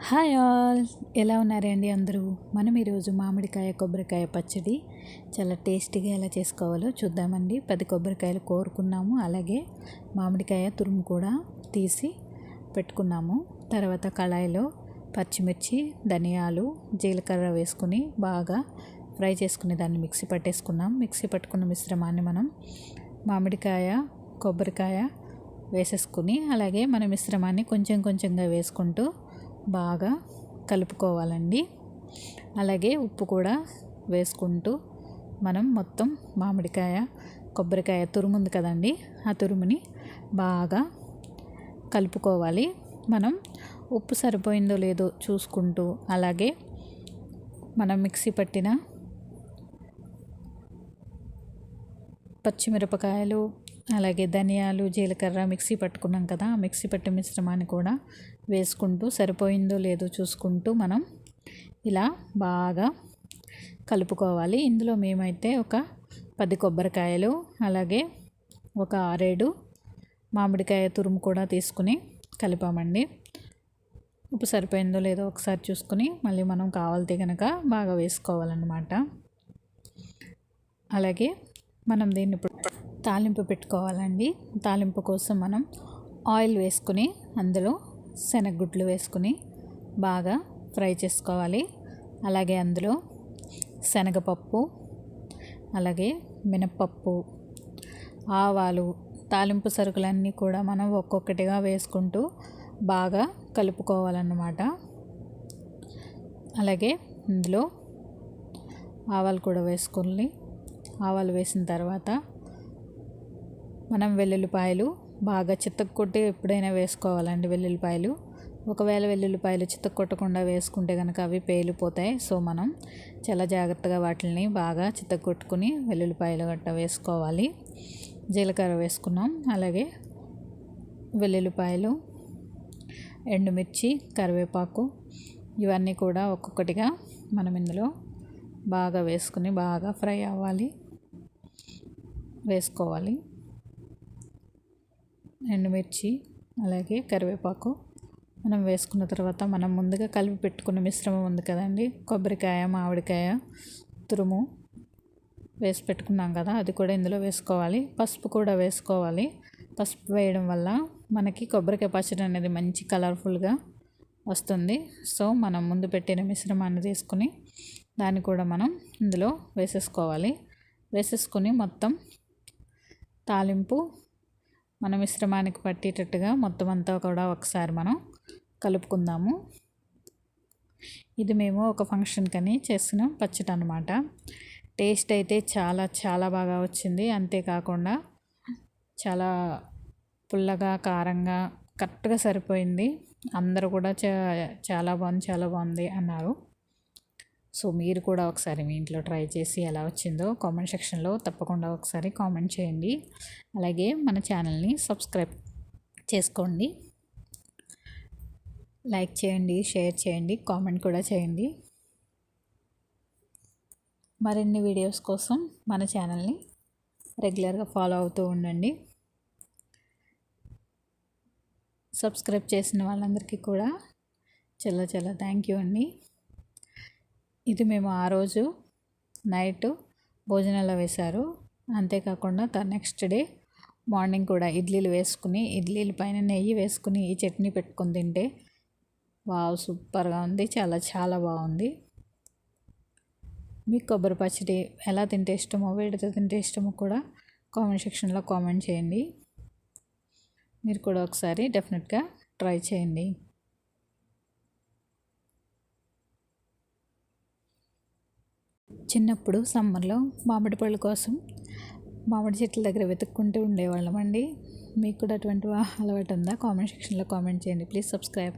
Hi all, ఎలా ఉన్నారండి అందరూ? మనం ఈరోజు మామిడికాయ కొబ్బరికాయ పచ్చడి చాలా టేస్టీగా ఎలా చేసుకోవాలో చూద్దామండి. 10 కొబ్బరికాయలు కోరుకున్నాము, అలాగే మామిడికాయ తురుము కూడా తీసి పెట్టుకున్నాము. తర్వాత కళాయిలో పచ్చిమిర్చి, ధనియాలు, జీలకర్ర వేసుకుని బాగా ఫ్రై చేసుకుని దాన్ని మిక్సీ పట్టేసుకున్నాం. మిక్సీ పట్టుకున్న మిశ్రమాన్ని మనం మామిడికాయ, కొబ్బరికాయ వేసేసుకుని అలాగే మన మిశ్రమాన్ని కొంచెం కొంచెంగా వేసుకుంటూ బాగా కలుపుకోవాలండి. అలాగే ఉప్పు కూడా వేసుకుంటూ మనం మొత్తం మామిడికాయ, కొబ్బరికాయ తురుము ఉంది కదండి, ఆ తురుముని బాగా కలుపుకోవాలి. మనం ఉప్పు సరిపోయిందో లేదో చూసుకుంటూ, అలాగే మనం మిక్సీ పట్టిన పచ్చిమిరపకాయలు, అలాగే ధనియాలు, జీలకర్ర మిక్సీ పట్టుకున్నాం కదా, ఆ మిక్సీ పట్టిన మిశ్రమాన్ని కూడా వేసుకుంటూ సరిపోయిందో లేదో చూసుకుంటూ మనం ఇలా బాగా కలుపుకోవాలి. ఇందులో మేమైతే ఒక 10 కొబ్బరికాయలు, అలాగే ఒక 6-7 మామిడికాయ తురుము కూడా తీసుకుని కలిపామండి. ఉప్పు సరిపోయిందో లేదో ఒకసారి చూసుకుని మళ్ళీ మనం కావాలితే కనుక బాగా వేసుకోవాలన్నమాట. అలాగే మనం దీన్ని ఇప్పుడు తాలింపు పెట్టుకోవాలండి. తాలింపు కోసం మనం ఆయిల్ వేసుకుని అందులో శనగగుడ్లు వేసుకుని బాగా ఫ్రై చేసుకోవాలి. అలాగే అందులో శనగపప్పు, అలాగే మినప్పప్పు, ఆవాలు, తాలింపు సరుకులన్నీ కూడా మనం ఒక్కొక్కటిగా వేసుకుంటూ బాగా కలుపుకోవాలన్నమాట. అలాగే ఇందులో ఆవాలు కూడా వేసుకొని, ఆవాలు వేసిన తర్వాత మనం వెల్లుల్లిపాయలు బాగా చితక్కొట్టి ఎప్పుడైనా వేసుకోవాలండి. వెల్లుల్లిపాయలు ఒకవేళ వెల్లుల్లిపాయలు చితక్కొట్టకుండా వేసుకుంటే కనుక అవి పేలిపోతాయి. సో మనం చాలా జాగ్రత్తగా వాటిని బాగా చితక్కొట్టుకుని వెల్లుల్లిపాయలు గట్ట వేసుకోవాలి. జీలకర్ర వేసుకున్నాం, అలాగే వెల్లుల్లిపాయలు, ఎండుమిర్చి, కరివేపాకు ఇవన్నీ కూడా ఒక్కొక్కటిగా మనం ఇందులో బాగా వేసుకుని బాగా ఫ్రై అవ్వాలి, వేసుకోవాలి. ఎండుమిర్చి అలాగే కరివేపాకు మనం వేసుకున్న తర్వాత మనం ముందుగా కలిపి పెట్టుకున్న మిశ్రమం ఉంది కదండి, కొబ్బరికాయ, మామిడికాయ తురుము వేసి పెట్టుకున్నాం కదా, అది కూడా ఇందులో వేసుకోవాలి. పసుపు కూడా వేసుకోవాలి. పసుపు వేయడం వల్ల మనకి కొబ్బరికాయ పచ్చడి అనేది మంచి కలర్ఫుల్గా వస్తుంది. సో మనం ముందు పెట్టిన మిశ్రమాన్ని తీసుకుని దాన్ని కూడా మనం ఇందులో వేసేసుకోవాలి. వేసేసుకొని మొత్తం తాలింపు మన మిశ్రమానికి పట్టేటట్టుగా మొత్తం అంతా కూడా ఒకసారి మనం కలుపుకుందాము. ఇది మేము ఒక ఫంక్షన్కని చేసిన పచ్చడి అన్నమాట. టేస్ట్ అయితే చాలా చాలా బాగా వచ్చింది. అంతేకాకుండా చాలా పుల్లగా, కారంగా కరెక్ట్గా సరిపోయింది. అందరూ కూడా చాలా బాగుంది అన్నారు. సో మీరు కూడా ఒకసారి మీ ఇంట్లో ట్రై చేసి ఎలా వచ్చిందో కామెంట్ సెక్షన్లో తప్పకుండా ఒకసారి కామెంట్ చేయండి. అలాగే మన ఛానల్ని సబ్స్క్రైబ్ చేసుకోండి, లైక్ చేయండి, షేర్ చేయండి, కామెంట్ కూడా చేయండి. మరిన్ని వీడియోస్ కోసం మన ఛానల్ని రెగ్యులర్గా ఫాలో అవుతూ ఉండండి. సబ్స్క్రైబ్ చేసిన వాళ్ళందరికీ కూడా చాలా చాలా థ్యాంక్ యూ అండి. ఇది మేము ఆ రోజు నైట్ భోజనాల్లో వేశారు. అంతేకాకుండా నెక్స్ట్ డే మార్నింగ్ కూడా ఇడ్లీలు వేసుకుని, ఇడ్లీల పైన నెయ్యి వేసుకుని ఈ చట్నీ పెట్టుకొని తింటే వావ్, సూపర్గా ఉంది. చాలా చాలా బాగుంది. మీకు కొబ్బరి పచ్చడి ఎలా తింటే ఇష్టమో, వేడితో తింటే ఇష్టమో కూడా కామెంట్ సెక్షన్లో కామెంట్ చేయండి. మీరు కూడా ఒకసారి డెఫినెట్గా ట్రై చేయండి. చిన్నప్పుడు సమ్మర్లో మామిడి పళ్ళ కోసం మామిడి చెట్ల దగ్గర వెతుక్కుంటూ ఉండేవాళ్ళం అండి. మీకు కూడా అటువంటి అలవాటు ఉందా? కామెంట్ సెక్షన్లో కామెంట్ చేయండి. Please subscribe.